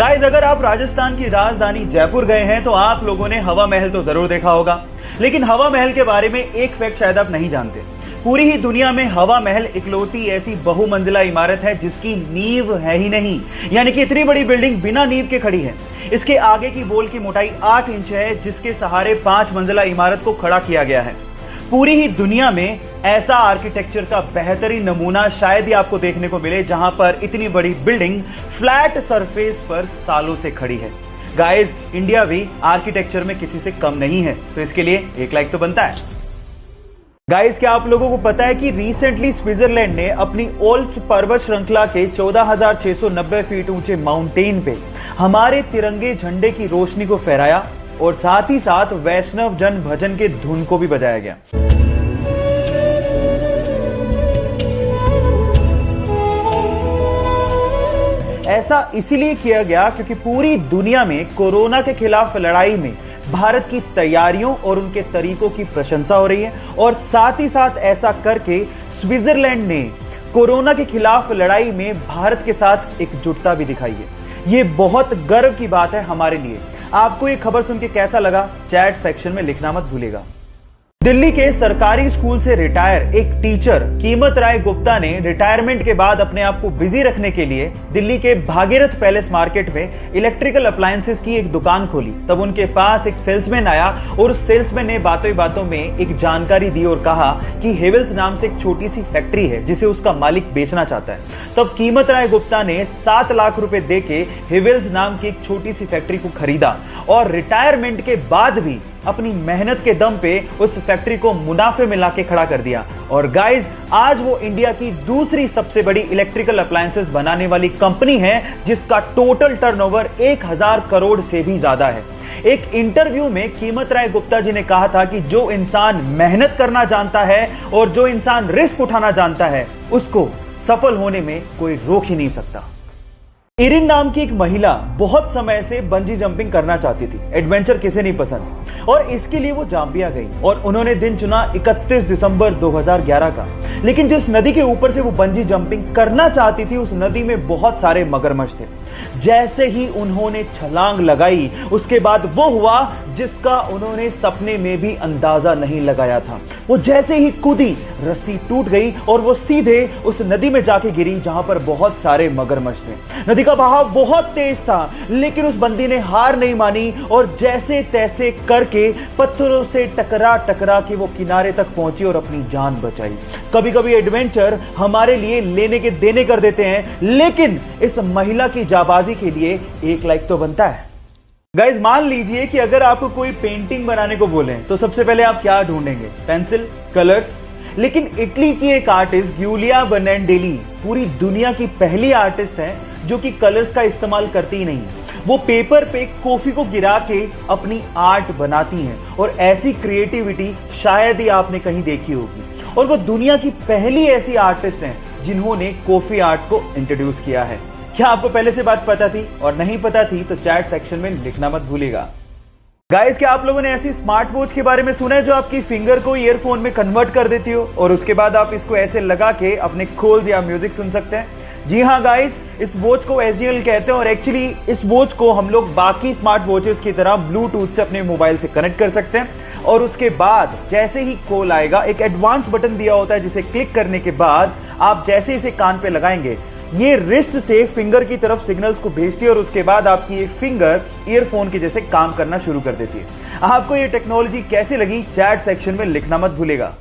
Guys, अगर आप राजस्थान की राजधानी जयपुर गए हैं तो आप लोगों ने हवा महल तो जरूर देखा होगा, लेकिन हवा महल के बारे में एक फैक्ट शायद आप नहीं जानते। पूरी ही दुनिया में हवा महल इकलौती ऐसी बहुमंजिला इमारत है जिसकी नींव है ही नहीं, यानी कि इतनी बड़ी बिल्डिंग बिना नींव के खड़ी है। इसके आगे की वॉल की मोटाई 8 इंच है, जिसके सहारे 5 मंजिला इमारत को खड़ा किया गया है। पूरी ही दुनिया में ऐसा आर्किटेक्चर का बेहतरीन नमूना शायद ही आपको देखने को मिले, जहां पर इतनी बड़ी बिल्डिंग फ्लैट सरफेस पर सालों से खड़ी है। गाइस, इंडिया भी आर्किटेक्चर में किसी से कम नहीं है, तो इसके लिए एक लाइक तो बनता है। गाइस, क्या आप लोगों को पता है कि रिसेंटली स्विट्जरलैंड ने अपनी ओल्प्स पर्वत श्रृंखला के 14,690 फीट ऊंचे माउंटेन पे हमारे तिरंगे झंडे की रोशनी को फहराया और साथ ही साथ वैष्णव जन भजन के धुन को भी बजाया गया। ऐसा इसीलिए किया गया क्योंकि पूरी दुनिया में कोरोना के खिलाफ लड़ाई में भारत की तैयारियों और उनके तरीकों की प्रशंसा हो रही है, और साथ ही साथ ऐसा करके स्विट्जरलैंड ने कोरोना के खिलाफ लड़ाई में भारत के साथ एकजुटता भी दिखाई है। ये बहुत गर्व की बात है हमारे लिए। आपको ये खबर सुन के कैसा लगा, चैट सेक्शन में लिखना मत भूलिएगा। दिल्ली के सरकारी स्कूल से रिटायर एक टीचर कीमत राय गुप्ता ने रिटायरमेंट के बाद अपने आप को बिजी रखने के लिए दिल्ली के भागीरथ पैलेस मार्केट में इलेक्ट्रिकल अप्लायंसेस की एक दुकान खोली। तब उनके पास एक सेल्समैन आया और उस सेल्समैन ने बातों ही बातों में एक जानकारी दी और कहा कि हेवेल्स नाम से एक छोटी सी फैक्ट्री है जिसे उसका मालिक बेचना चाहता है। तब कीमत राय गुप्ता ने 7 लाख रुपए देके हेवेल्स नाम की एक छोटी सी फैक्ट्री को खरीदा और रिटायरमेंट के बाद भी अपनी मेहनत के दम पे उस फैक्ट्री को मुनाफे में लाके खड़ा कर दिया। और गाइस, आज वो इंडिया की दूसरी सबसे बड़ी इलेक्ट्रिकल अप्लायंसेस बनाने वाली कंपनी है, जिसका टोटल टर्नओवर 1000 करोड़ से भी ज्यादा है। एक इंटरव्यू में कीमत राय गुप्ता जी ने कहा था कि जो इंसान मेहनत करना जानता है और जो इंसान रिस्क उठाना जानता है, उसको सफल होने में कोई रोक ही नहीं सकता। इरिन नाम की एक महिला बहुत समय से बंजी जंपिंग करना चाहती थी। एडवेंचर किसे नहीं पसंद, और इसके लिए वो जाम्बिया गई और उन्होंने दिन चुना 31 दिसंबर 2011 का। लेकिन जिस नदी के ऊपर से वो बंजी जंपिंग करना चाहती थी, उस नदी में बहुत सारे मगरमच्छ थे। जैसे ही उन्होंने छलांग लगाई, उसके बाद वो हुआ जिसका उन्होंने सपने में भी अंदाजा नहीं लगाया था। वो जैसे ही कूदी, रस्सी टूट गई और वो सीधे उस नदी में जाके गिरी जहां पर बहुत सारे मगरमच्छ थे। नदी का बहाव बहुत तेज था, लेकिन उस बंदी ने हार नहीं मानी और जैसे तैसे करके पत्थरों से टकरा टकरा के वो किनारे तक पहुंची और अपनी जान बचाई। कभी कभी एडवेंचर हमारे लिए लेने के देने कर देते हैं, लेकिन इस महिला की जाबाजी के लिए एक लाइक तो बनता है। गाइस, मान लीजिए कि अगर आपको कोई पेंटिंग बनाने को बोले तो सबसे पहले आप क्या ढूंढेंगे? Pencil, colours. लेकिन इटली की एक आर्टिस्ट गिउलिया बनाडेली पूरी दुनिया की पहली आर्टिस्ट है जो कि कलर्स का इस्तेमाल करती ही नहीं है। वो पेपर पे कॉफी को गिरा के अपनी आर्ट बनाती हैं, और ऐसी क्रिएटिविटी शायद ही आपने कहीं देखी होगी। और वो दुनिया की पहली ऐसी आर्टिस्ट हैं जिन्होंने कॉफी आर्ट को इंट्रोड्यूस किया है। क्या आपको पहले से बात पता थी? और नहीं पता थी तो चैट सेक्शन में लिखना मत भूलिएगा। गाइस, क्या आप लोगों ने ऐसी स्मार्ट वॉच के बारे में सुना है जो आपकी फिंगर को ईयरफोन में कन्वर्ट कर देती हो और उसके बाद आप इसको ऐसे लगा के अपने खोल्स या म्यूजिक सुन सकते हैं? जी हाँ गाइस, इस वॉच को एसजीएल कहते हैं, और एक्चुअली इस वॉच को हम लोग बाकी स्मार्ट वॉचेस की तरह ब्लूटूथ से अपने मोबाइल से कनेक्ट कर सकते हैं। और उसके बाद जैसे ही कॉल आएगा, एक एडवांस बटन दिया होता है जिसे क्लिक करने के बाद आप जैसे इसे कान पे लगाएंगे, ये रिस्ट से फिंगर की तरफ सिग्नल्स को भेजती है और उसके बाद आपकी ये फिंगर ईयरफोन के जैसे काम करना शुरू कर देती है। आपको ये टेक्नोलॉजी कैसी लगी, चैट सेक्शन में लिखना मत भूलिएगा।